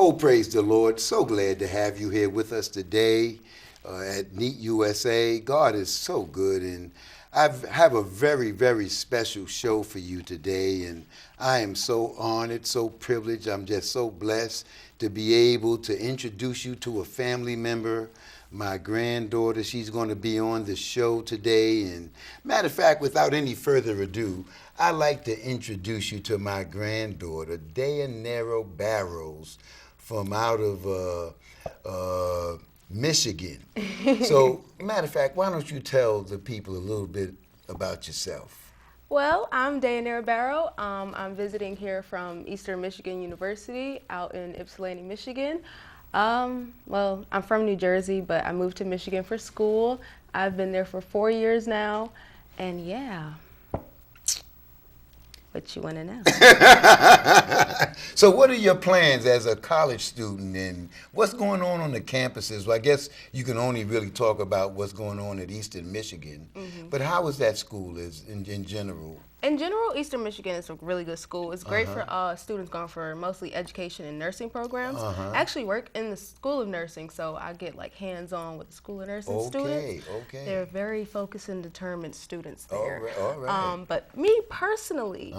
Oh, praise the Lord. So glad to have you here with us today at NEET USA. God is so good, and I have a very, very special show for you today, and I am so honored, so privileged. I'm just so blessed to be able to introduce you to a family member, my granddaughter. She's going to be on the show today, and matter of fact, without any further ado, I'd like to introduce you to my granddaughter, Deanera Barrow, from out of Michigan. So, matter of fact, why don't you tell the people a little bit about yourself? Well, I'm Deanera Barrow. I'm visiting here from Eastern Michigan University out in Ypsilanti, Michigan. Well, I'm from New Jersey, but I moved to Michigan for school. I've been there for 4 years now, and yeah. What you want to know? So what are your plans as a college student, and what's going on the campuses? Well, I guess you can only really talk about what's going on at Eastern Michigan, but how is that school in general? In general, Eastern Michigan is a really good school. It's great for students going for mostly education and nursing programs. I actually work in the School of Nursing, so I get like hands-on with the School of Nursing students. Okay. They're very focused and determined students there. All right. But me personally,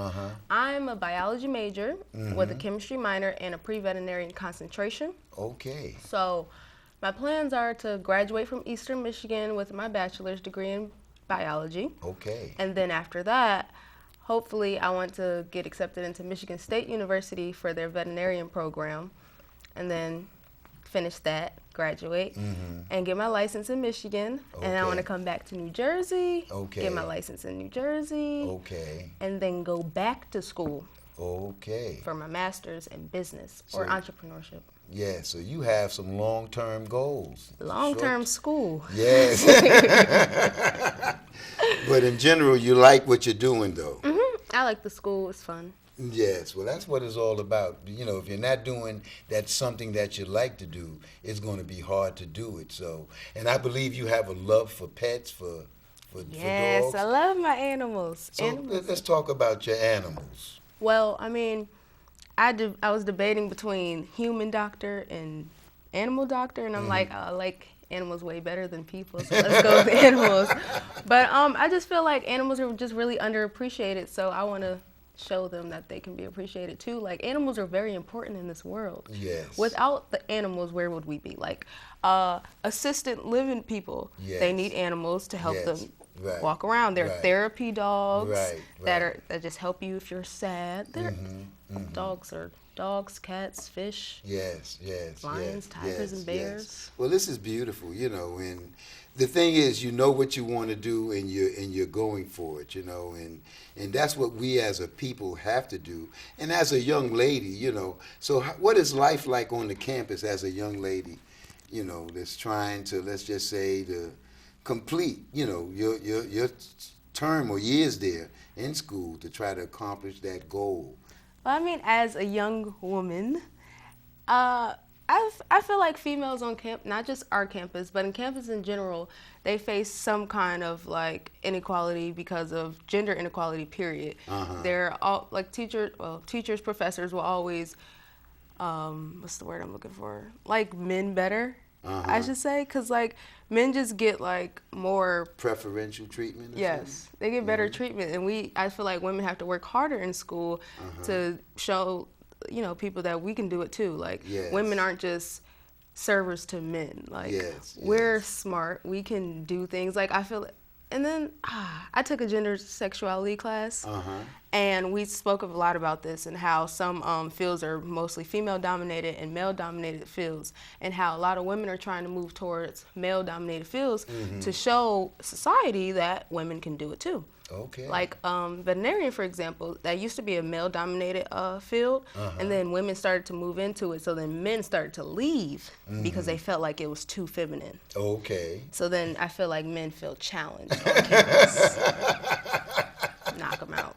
I'm a biology major with a chemistry minor and a pre-veterinarian concentration. Okay. So my plans are to graduate from Eastern Michigan with my bachelor's degree in biology. Okay. And then after that, hopefully, I want to get accepted into Michigan State University for their veterinarian program, and then finish that, graduate, and get my license in Michigan. And I want to come back to New Jersey, get my license in New Jersey, and then go back to school for my master's in business or entrepreneurship. Yeah, so you have some long-term goals. Long-term school. Yes. But in general, you like what you're doing, though. I like the school. It's fun. Yes, well, that's what it's all about. You know, if you're not doing that something that you like to do, it's going to be hard to do it. So, and I believe you have a love for pets, for yes, dogs. I love my animals. So let's talk about your animals. Well, I mean, I was debating between human doctor and animal doctor, and I'm like, I like animals way better than people, so let's go with animals. But I just feel like animals are just really underappreciated, so I want to show them that they can be appreciated too. Like, animals are very important in this world. Yes. Without the animals, where would we be? Like, assistant living people, they need animals to help them walk around. They're therapy dogs that just help you if you're sad. Dogs are dogs, cats, fish. Yes. Lions, tigers, and bears. Yes. Well, this is beautiful, you know, and the thing is, you know what you want to do, and you're going for it, you know, and that's what we as a people have to do. And as a young lady, you know, so what is life like on the campus as a young lady, you know, that's trying to, let's just say, to complete, you know, your term or years there in school to try to accomplish that goal? Well, I mean, as a young woman, I feel like females on camp, not just our campus, but in campus in general, they face some kind of like inequality because of gender inequality, period. They're all like teachers, professors will always, what's the word I'm looking for? Like men better, I should say, because like men just get like more preferential treatment. Yes, they get better treatment, and I feel like women have to work harder in school to show, you know, people that we can do it too. Like, women aren't just servers to men. Like, we're smart. We can do things. Like, I feel, and then I took a gender sexuality class, and we spoke a lot about this and how some fields are mostly female-dominated and male-dominated fields, and how a lot of women are trying to move towards male-dominated fields to show society that women can do it too. Okay. Like veterinarian, for example, that used to be a male-dominated field, and then women started to move into it, so then men started to leave because they felt like it was too feminine. Okay. So then I feel like men feel challenged on campus. Knock them out.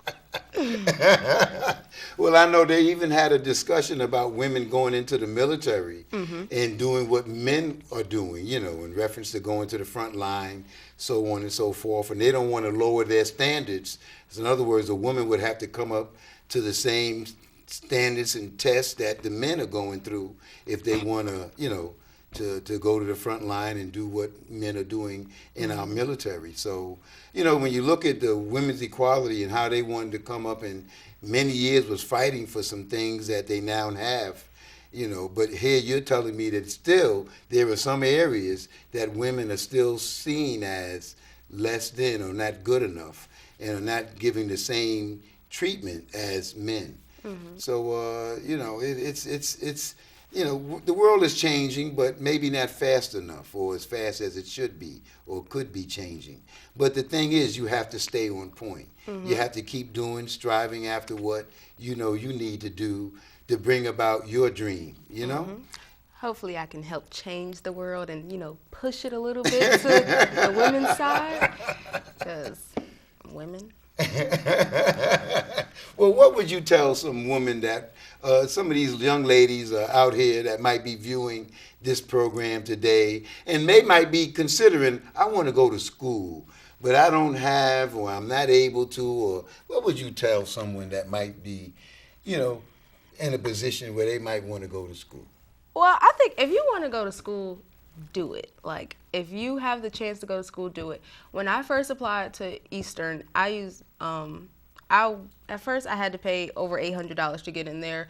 Well, I know they even had a discussion about women going into the military and doing what men are doing, you know, in reference to going to the front line, so on and so forth. And they don't want to lower their standards. So in other words, a woman would have to come up to the same standards and tests that the men are going through if they want to, to go to the front line and do what men are doing in our military. So, when you look at the women's equality and how they wanted to come up and many years was fighting for some things that they now have, but here you're telling me that still there are some areas that women are still seen as less than or not good enough and are not giving the same treatment as men. Mm-hmm. So, it's the world is changing, but maybe not fast enough or as fast as it should be or could be changing. But the thing is, you have to stay on point. Mm-hmm. You have to keep striving after what you need to do to bring about your dream, Mm-hmm. Hopefully I can help change the world and, push it a little bit to the women's side, because women. Well, what would you tell some women that, some of these young ladies out here that might be viewing this program today and they might be considering, I want to go to school, but I don't have or I'm not able to, or what would you tell someone that might be, in a position where they might want to go to school? Well, I think if you want to go to school, do it. Like, if you have the chance to go to school, do it. When I first applied to Eastern, I used, at first I had to pay over $800 to get in there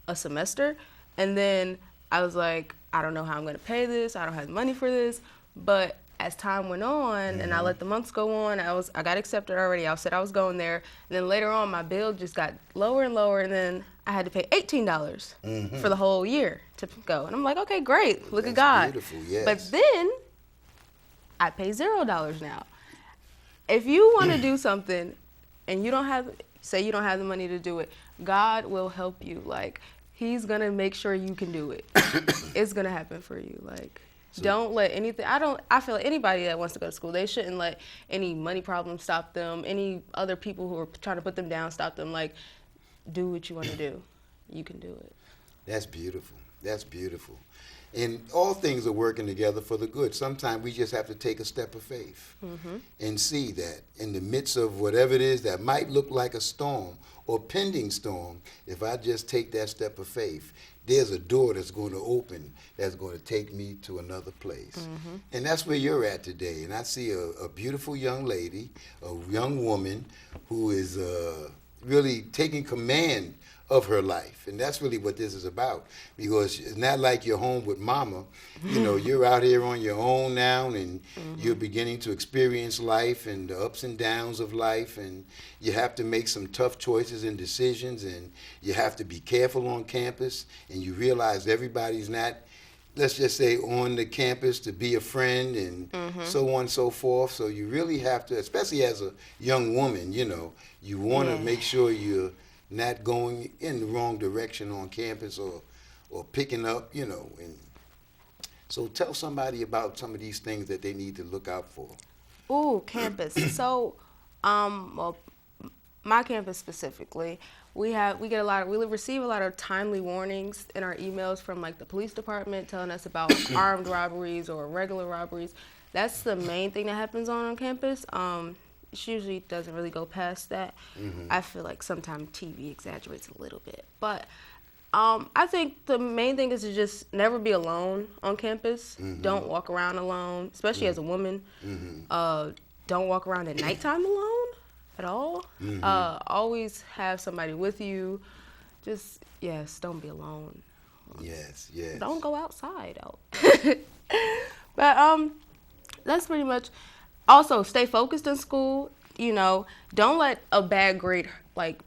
a semester. And then I was like, I don't know how I'm going to pay this. I don't have the money for this. But as time went on and I let the months go on, I got accepted already. I said I was going there. And then later on, my bill just got lower and lower. And then I had to pay $18 for the whole year to go. And I'm like, okay, great. Look at God. Beautiful, yes. But then I pay $0 now. If you want to do something and you don't have the money to do it, God will help you. Like, He's going to make sure you can do it. It's going to happen for you. Like, don't let anything, I feel like anybody that wants to go to school, they shouldn't let any money problems stop them, any other people who are trying to put them down stop them. Like, do what you want to do. You can do it. That's beautiful. That's beautiful. And all things are working together for the good. Sometimes we just have to take a step of faith and see that in the midst of whatever it is that might look like a storm or pending storm, if I just take that step of faith, there's a door that's going to open that's going to take me to another place. And that's where you're at today. And I see a beautiful young lady, a young woman who is really taking command of her life. And that's really what this is about, because it's not like you're home with mama. You're out here on your own now, and you're beginning to experience life and the ups and downs of life, and you have to make some tough choices and decisions, and you have to be careful on campus, and you realize everybody's not, let's just say, on the campus to be a friend and so on and so forth. So you really have to, especially as a young woman, you want to make sure you're not going in the wrong direction on campus or picking up, and so tell somebody about some of these things that they need to look out for. Ooh, campus. So, well, my campus specifically, we receive a lot of timely warnings in our emails from like the police department telling us about armed robberies or regular robberies. That's the main thing that happens on campus. It usually doesn't really go past that. I feel like sometimes TV exaggerates a little bit. But I think the main thing is to just never be alone on campus. Don't walk around alone, especially as a woman. Don't walk around at nighttime alone at all. Always have somebody with you. Just, don't be alone. Yes. Don't go outside out. But that's pretty much. Also, stay focused in school. Don't let a bad grade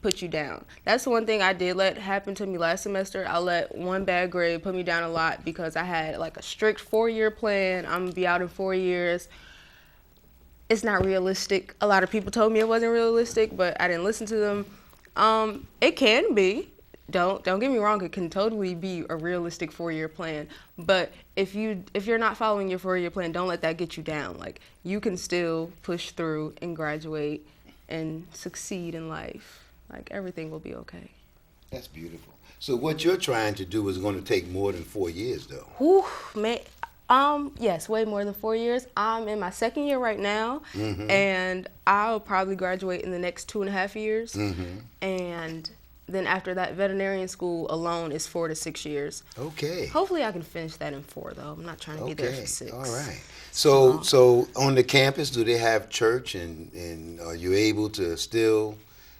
put you down. That's the one thing I did let happen to me last semester. I let one bad grade put me down a lot because I had a strict 4-year plan. I'm gonna be out in 4 years. It's not realistic. A lot of people told me it wasn't realistic, but I didn't listen to them. It can be. Don't get me wrong, it can totally be a realistic 4-year plan. But if you're not following your 4-year plan, don't let that get you down. You can still push through and graduate and succeed in life. Everything will be okay. That's beautiful. So what you're trying to do is going to take more than 4 years, though. Whew, man. Yes, way more than 4 years. I'm in my 2nd year right now, and I'll probably graduate in the next 2.5 years. And then after that, veterinarian school alone is 4 to 6 years. Okay. Hopefully I can finish that in 4, though. I'm not trying to be there for 6. All right. So on the campus, do they have church, and are you able to still,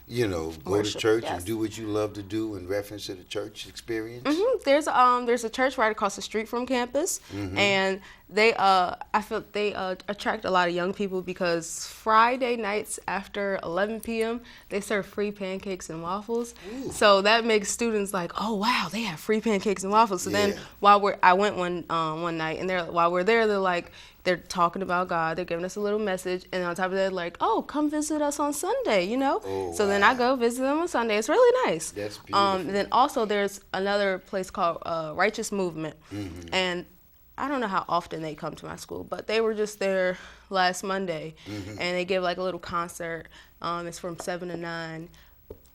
go Worship, to church yes. and do what you love to do in reference to the church experience? Mm-hmm. There's a church right across the street from campus, and they I feel they attract a lot of young people because Friday nights after 11 p.m. they serve free pancakes and waffles. Ooh. So that makes students like, oh wow, they have free pancakes and waffles. So then I went one night, and while we're there, they're talking about God. They're giving us a little message, and on top of that, like, oh, come visit us on Sunday, Oh, so then I go visit them on Sunday. It's really nice. That's beautiful. Then also there's another place called Righteous Movement, and I don't know how often they come to my school, but they were just there last Monday, and they give like a little concert. It's from 7 to 9.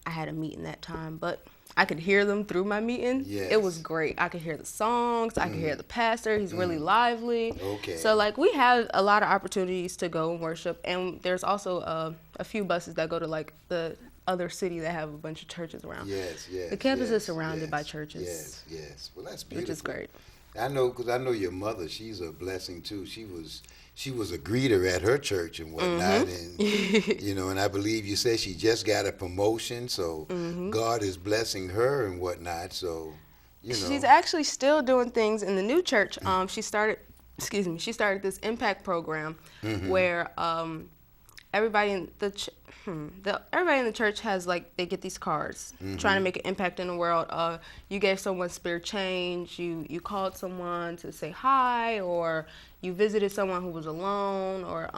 I had a meeting that time, but I could hear them through my meeting. Yes. It was great. I could hear the songs. I could hear the pastor. He's really lively. Okay. So like we have a lot of opportunities to go and worship, and there's also a few buses that go to like the other city that have a bunch of churches around. Yes. The campus is surrounded by churches. Yes. Well, that's beautiful. Which is great. I know, because I know your mother. She's a blessing too. She was a greeter at her church and whatnot, and and I believe you said she just got a promotion, so God is blessing her and whatnot. So, she's actually still doing things in the new church. She started this impact program where everybody in the church has they get these cards trying to make an impact in the world. You gave someone spare change, you called someone to say hi, or you visited someone who was alone, or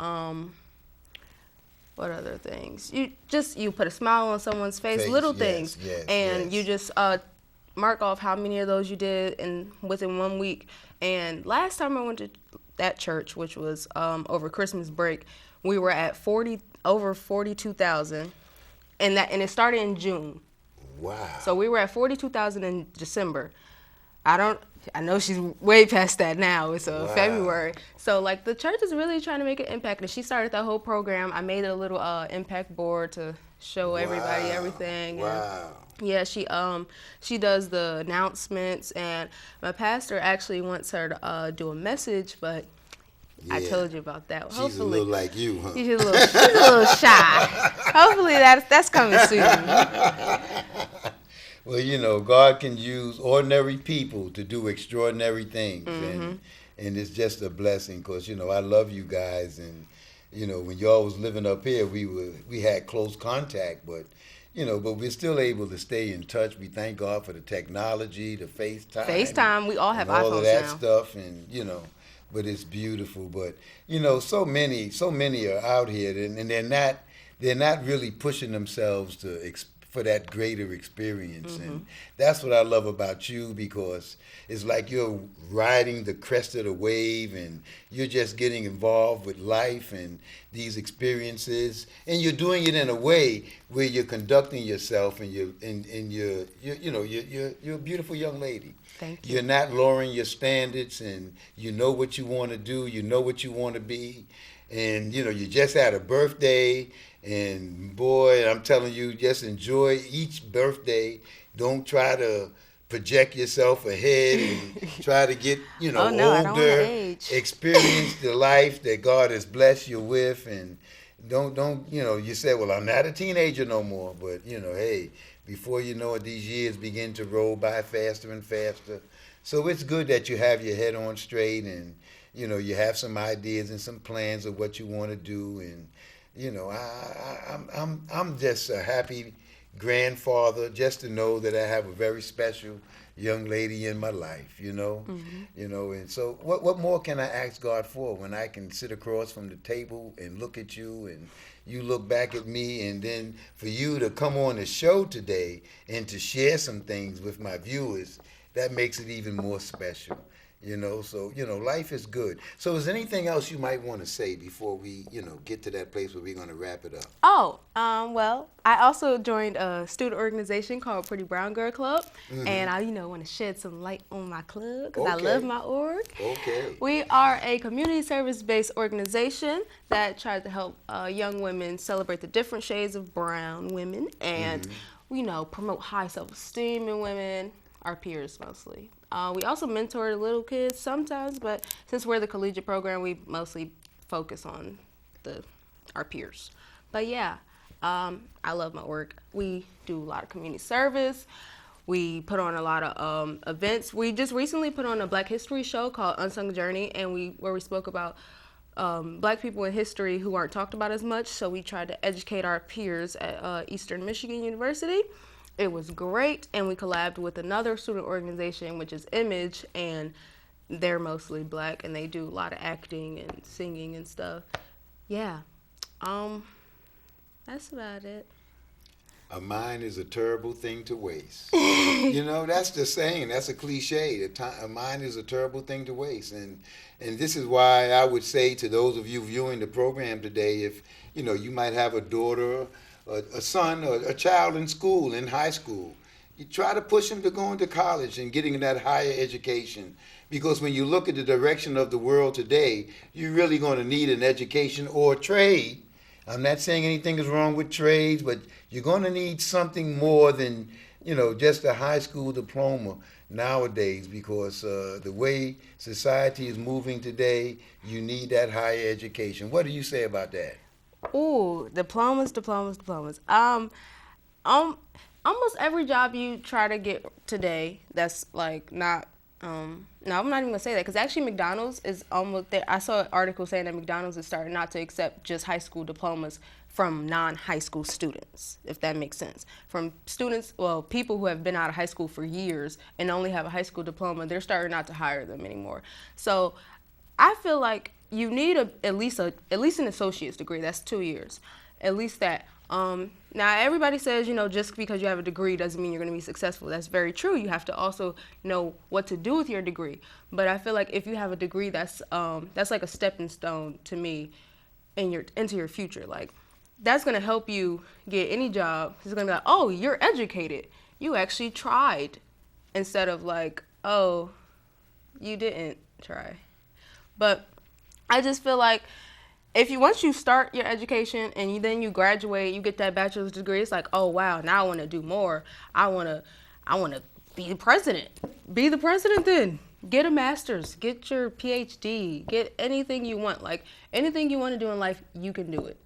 what other things? You put a smile on someone's face, little things, and you just mark off how many of those you did within 1 week. And last time I went to that church, which was over Christmas break, we were at over 42,000, and it started in June. Wow. So we were at 42,000 in December. I know she's way past that now. It's February. So the church is really trying to make an impact, and she started that whole program. I made a little impact board to show everybody everything. Wow. And yeah, she does the announcements, and my pastor actually wants her to do a message, but I told you about that. She's Hopefully, a little like you, huh? She's a little shy. Hopefully that's coming soon. Well, God can use ordinary people to do extraordinary things, and it's just a blessing because I love you guys, and when y'all was living up here, we had close contact, but we're still able to stay in touch. We thank God for the technology, the FaceTime. We all have iPhones all of that now. Stuff, and but it's beautiful. But so many are out here, and they're not really pushing themselves for that greater experience. And that's what I love about you, because it's like you're riding the crest of the wave, and you're just getting involved with life and these experiences, and you're doing it in a way where you're conducting yourself, and you're a beautiful young lady. Thank you. You're not lowering your standards, and you know what you want to do, you know what you want to be, and you just had a birthday. And boy, I'm telling you, just enjoy each birthday. Don't try to project yourself ahead and try to get, older. Experience the life that God has blessed you with, and don't you said, well, I'm not a teenager no more, but hey, before you know it, these years begin to roll by faster and faster. So it's good that you have your head on straight, and you have some ideas and some plans of what you want to do, and I'm just a happy grandfather just to know that I have a very special young lady in my life, and so what more can I ask God for when I can sit across from the table and look at you, and you look back at me, and then for you to come on the show today and to share some things with my viewers, that makes it even more special. So, life is good. So is there anything else you might want to say before we, get to that place where we're going to wrap it up? Oh, well, I also joined a student organization called Pretty Brown Girl Club, and I, want to shed some light on my club because I love my org. Okay. We are a community service-based organization that tries to help young women celebrate the different shades of brown women, and promote high self-esteem in women, our peers mostly. We also mentor little kids sometimes, but since we're the collegiate program, we mostly focus on our peers. But yeah, I love my work. We do a lot of community service. We put on a lot of events. We just recently put on a Black History show called Unsung Journey, and where we spoke about Black people in history who aren't talked about as much. So we tried to educate our peers at Eastern Michigan University. It was great, and we collabed with another student organization, which is Image, and they're mostly Black, and they do a lot of acting and singing and stuff. Yeah, that's about it. A mind is a terrible thing to waste. That's the saying. That's a cliche. A mind is a terrible thing to waste. And this is why I would say to those of you viewing the program today, if, you might have a daughter, a son, or a child in school, in high school, you try to push them to go into college and getting that higher education. Because when you look at the direction of the world today, you're really going to need an education or a trade. I'm not saying anything is wrong with trades, but you're going to need something more than, just a high school diploma nowadays, because the way society is moving today, you need that higher education. What do you say about that? Ooh, diplomas. Almost every job you try to get today that's like not, no, I'm not even gonna say that, because actually McDonald's is almost there. I saw an article saying that McDonald's is starting not to accept just high school diplomas from non-high school students, if that makes sense. From students, people who have been out of high school for years and only have a high school diploma, they're starting not to hire them anymore. So I feel like you need at least an associate's degree. That's 2 years, at least that. Now everybody says, just because you have a degree doesn't mean you're going to be successful. That's very true. You have to also know what to do with your degree. But I feel like if you have a degree, that's like a stepping stone to me into your future. Like, that's going to help you get any job. It's going to be like, oh, you're educated. You actually tried, instead of like, oh, you didn't try. But I just feel like once you start your education and then you graduate, you get that bachelor's degree, it's like, oh wow, now I want to do more. I want to be the president. Be the president then. Get a master's, get your PhD, get anything you want. Like, anything you want to do in life, you can do it.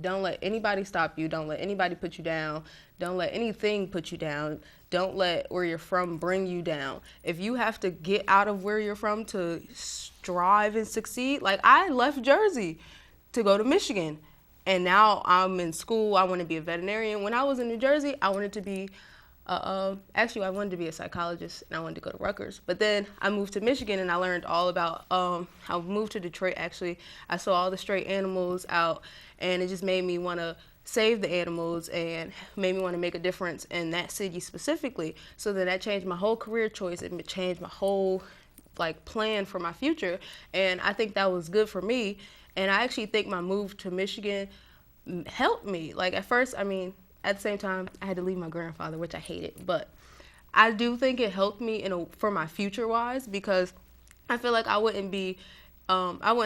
Don't let anybody stop you. Don't let anybody put you down. Don't let anything put you down. Don't let where you're from bring you down. If you have to get out of where you're from to strive and succeed, like I left Jersey to go to Michigan, and now I'm in school. I want to be a veterinarian. When I was in New Jersey, I wanted to be actually, I wanted to be a psychologist, and I wanted to go to Rutgers. But then I moved to Michigan, and I learned all about, I moved to Detroit, actually. I saw all the stray animals out, and it just made me want to save the animals and made me want to make a difference in that city specifically. So then that changed my whole career choice. It changed my whole, plan for my future. And I think that was good for me. And I actually think my move to Michigan helped me. Like, at first, at the same time, I had to leave my grandfather, which I hated. But I do think it helped me for my future-wise, because I feel like I wouldn't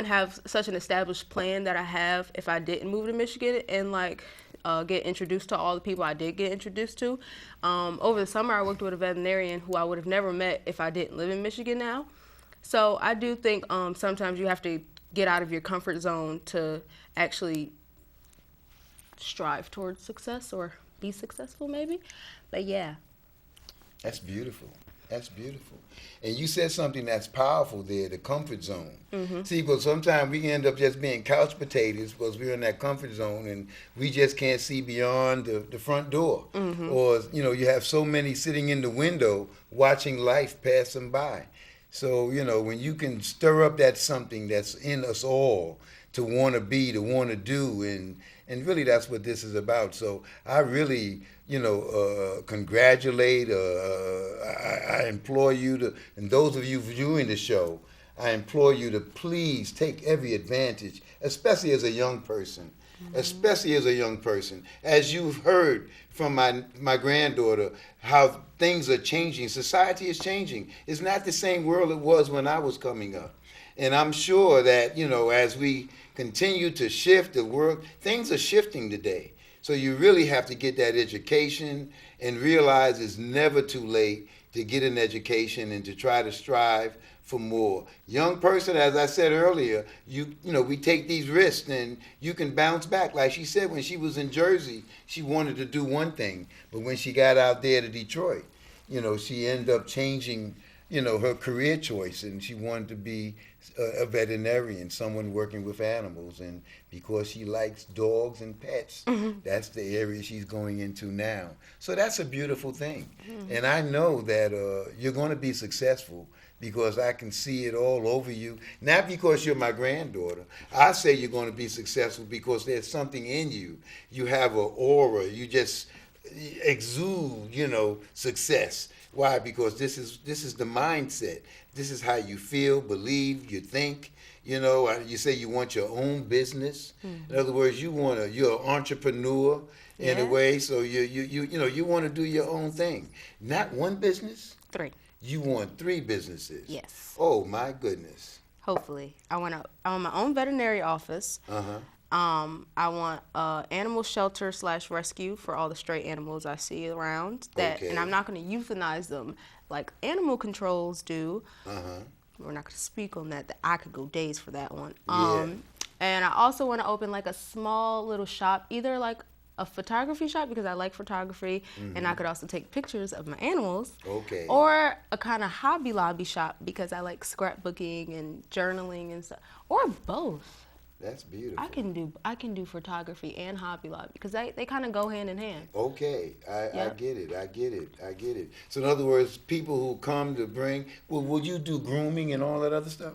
have such an established plan that I have if I didn't move to Michigan and get introduced to all the people I did get introduced to. Over the summer, I worked with a veterinarian who I would have never met if I didn't live in Michigan now. So I do think sometimes you have to get out of your comfort zone to actually strive towards success or be successful, maybe. But yeah. That's beautiful. That's beautiful. And you said something that's powerful there, the comfort zone. Mm-hmm. See, because sometimes we end up just being couch potatoes because we're in that comfort zone and we just can't see beyond the front door. Mm-hmm. Or, you have so many sitting in the window watching life pass them by. So, when you can stir up that something that's in us all to want to be, to want to do, and really that's what this is about. So I really, congratulate, I implore you to, and those of you viewing the show, I implore you to please take every advantage, especially as a young person. Mm-hmm. Especially as a young person. As you've heard from my granddaughter, how things are changing. Society is changing. It's not the same world it was when I was coming up. And I'm sure that, as we continue to shift the world, things are shifting today. So you really have to get that education and realize it's never too late to get an education and to try to strive for more. Young person, as I said earlier, you know, we take these risks and you can bounce back. Like she said, when she was in Jersey, she wanted to do one thing, but when she got out there to Detroit, you know, she ended up changing, you know, her career choice, and she wanted to be a veterinarian, someone working with animals, and because she likes dogs and pets, that's the area she's going into now. So that's a beautiful thing, and I know that you're going to be successful because I can see it all over you. Not because you're my granddaughter. I say you're going to be successful because there's something in you. You have an aura. You just exude, you know, success. Why? Because this is the mindset. This is how you feel, believe, you think. You know, you say you want your own business. In other words, you're an entrepreneur in a way. So you know you want to do your own thing. Not one business. 3. You want 3 businesses. Yes. Oh my goodness. Hopefully, I want my own veterinary office. I want animal shelter / rescue for all the stray animals I see around. And I'm not going to euthanize them like animal controls do. We're not going to speak on that. I could go days for that one. And I also want to open like a small little shop, either like a photography shop because I like photography, and I could also take pictures of my animals. Or a kind of Hobby Lobby shop because I like scrapbooking and journaling and stuff. Or both. That's beautiful. I can do photography and Hobby Lobby because they kind of go hand in hand. Okay, I get it. So in other words, people who come to bring, will you do grooming and all that other stuff?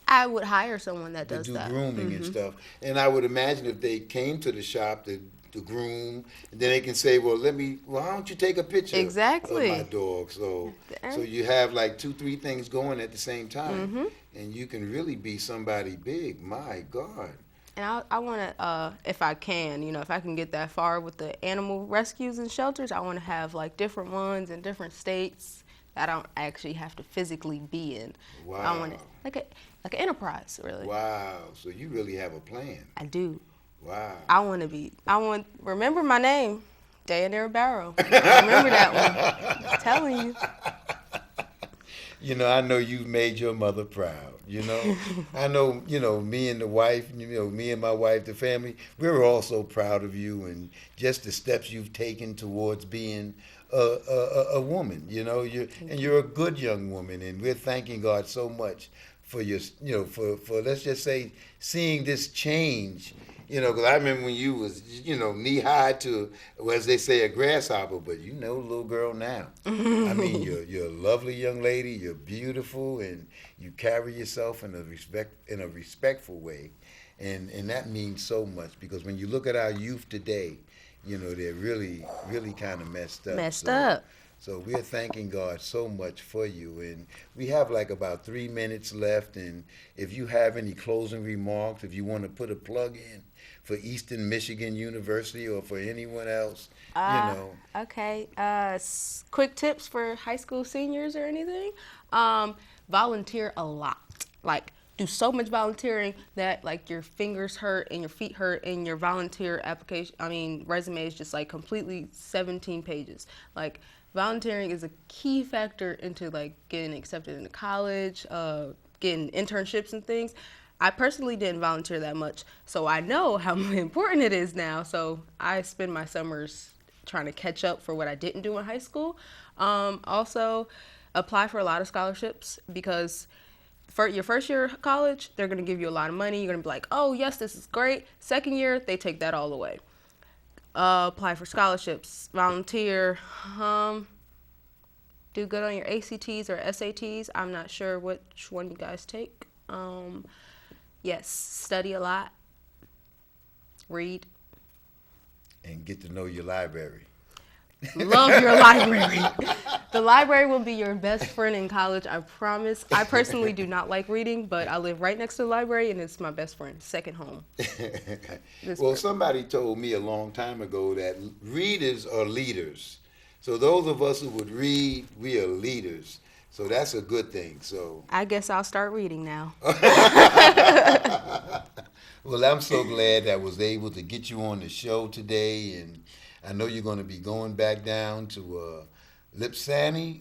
I would hire someone that does that. To do grooming and stuff. And I would imagine if they came to the shop to groom, and then they can say, well, why don't you take a picture of my dog? So you have like 2-3 things going at the same time, and you can really be somebody big. My God. And I want to, if I can, you know, if I can get that far with the animal rescues and shelters, I want to have like different ones in different states that I don't actually have to physically be in. Wow. I want it like an enterprise, really. Wow. So you really have a plan. I do. Wow. Remember my name, Deanera Barrow. Remember that one. I'm telling you. You know, I know you've made your mother proud, you know. I know, you know, me and the wife, you know, me and my wife, the family, we're all so proud of you and just the steps you've taken towards being a woman, you know. You're a good young woman, and we're thanking God so much for your, you know, for let's just say seeing this change. You know, because I remember when you was, you know, knee-high to, well, as they say, a grasshopper, but you know, little girl now. I mean, you're a lovely young lady, you're beautiful, and you carry yourself in a respectful way, and that means so much, because when you look at our youth today, you know, they're really, really kind of messed up. So we're thanking God so much for you, and we have like about 3 minutes left, and if you have any closing remarks, if you want to put a plug in for Eastern Michigan University or for anyone else, you know. Okay, quick tips for high school seniors or anything. Volunteer a lot. Like, do so much volunteering that like your fingers hurt and your feet hurt and your volunteer resume is just like completely 17 pages. Like, volunteering is a key factor into like getting accepted into college, getting internships and things. I personally didn't volunteer that much, so I know how important it is now. So I spend my summers trying to catch up for what I didn't do in high school. Also, apply for a lot of scholarships because for your first year of college, they're going to give you a lot of money. You're going to be like, oh, yes, this is great. Second year, they take that all away. Apply for scholarships, volunteer, do good on your ACTs or SATs. I'm not sure which one you guys take. Yes, study a lot, read. And get to know your library. Love your library. The library will be your best friend in college, I promise. I personally do not like reading, but I live right next to the library, and it's my best friend, second home. Well, somebody told me a long time ago that readers are leaders. So those of us who would read, we are leaders. So that's a good thing. So I guess I'll start reading now. Well, I'm so glad that I was able to get you on the show today, and I know you're going to be going back down to Ypsilanti.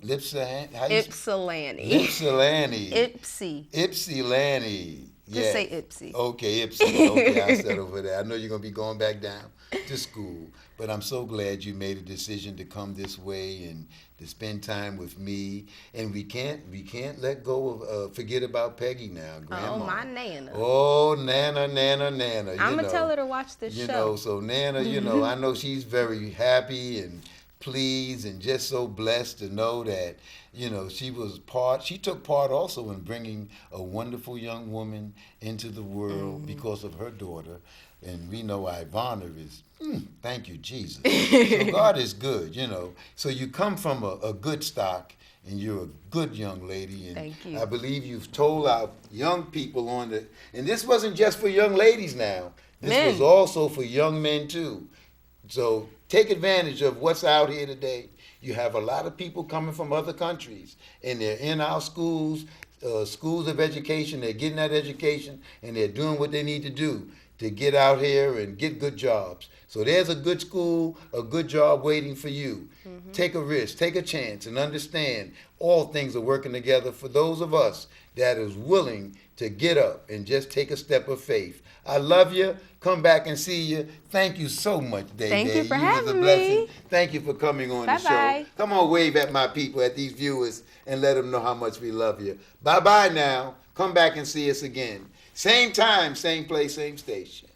Ypsilanti. Just say Ipsy. Okay, Ipsy. Okay, I settle for that. I know you're going to be going back down to school, but I'm so glad you made a decision to come this way and to spend time with me. And we can't let go of forget about Peggy now, Grandma. Oh, my Nana. Oh, Nana. I'm gonna tell her to watch this show. So Nana, I know she's very happy and pleased and just so blessed to know that she took part also in bringing a wonderful young woman into the world because of her daughter. And we know Ivana is, thank you, Jesus. So God is good, So you come from a good stock, and you're a good young lady. And thank you. I believe you've told our young people and this wasn't just for young ladies now. This was also for young men too. So take advantage of what's out here today. You have a lot of people coming from other countries, and they're in our schools of education. They're getting that education, and they're doing what they need to do to get out here and get good jobs. So there's a good school, a good job waiting for you. Mm-hmm. Take a risk, take a chance, and understand all things are working together for those of us that is willing to get up and just take a step of faith. I love you. Come back and see you. Thank you so much, Day. Thank you for having me. me. Thank you for coming on Bye-bye. the show. Come on, wave at my people, at these viewers, and let them know how much we love you. Bye-bye now. Come back and see us again. Same time, same place, same station.